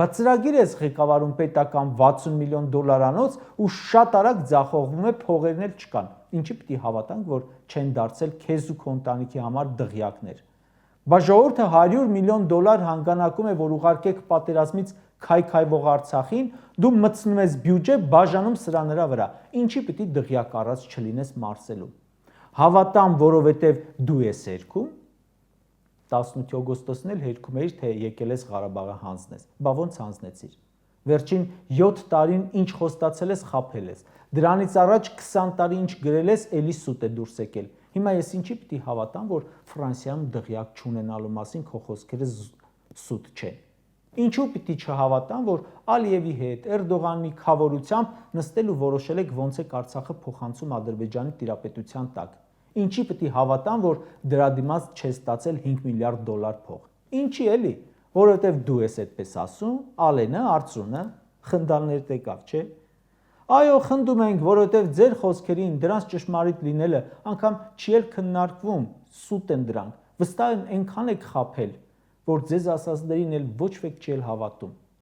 Բայց ծրագիր ես ղեկավարում պետական 60 միլիոն դոլարանոց ու շատ արագ ձախողվում է, փողերն էլ չկան։ Ինչի պիտի հավատանք, որ չեն դարձել քեզ ու քո ընտանիքի համար դղյակներ։ Բայց ժողովուրդը 100 միլիոն դոլար հանգանակում է, որ ուղարկեք պատերազմից քայքայվող Արցախին, դու մտցնում ես բյուջե, բաժանում սրա նրա վրա։ Ինչի պիտի դղյակ առած չլինես Մարսելում։ Հավատամ, որովհետև դու ես երգում։ 18 օգոստոսն էլ հերքում էիր, թե եկել ես Ղարաբաղը հանձնես։ Բա ոնց հանձնեցիր։ Վերջին 7 տարին ինչ խոստացել ես, խաբել ես։ Դրանից առաջ 20 տարի ինչ գրել ես, էլի սուտ է դուրս եկել։ Հիմա ես ինչի պիտի հավատամ, որ Ֆրանսիայում դղյակ չունենալու մասին քո խոսքերը սուտ չեն։ Ինչու պիտի չհավատամ, որ Ալիևի հետ, Էրդողանի քավորությամբ նստել ու որոշել եք ոնց է Արցախը փոխանցում Ադրբեջանի տիրապետության տակ։ Ինչի պիտի հավատամ, որ դրա դիմաց չես ստացել 5 միլիարդ դոլար փող։ Ինչի էլի, որովհետև դու ես այդպես ասում, Ալենը, Արծրունը, խնդալներդ եկավ, չէ։ Այո, խնդում ենք, որովհետև ձեր խոսքերին դրանց ճշմարիտ լինելը անգամ չի էլ քննարկվում, սուտ են դրանք։ Վստահ եմ այնքան եք խաբել, որ ձեզ ասածներին էլ ոչ ոք չի էլ հավատում։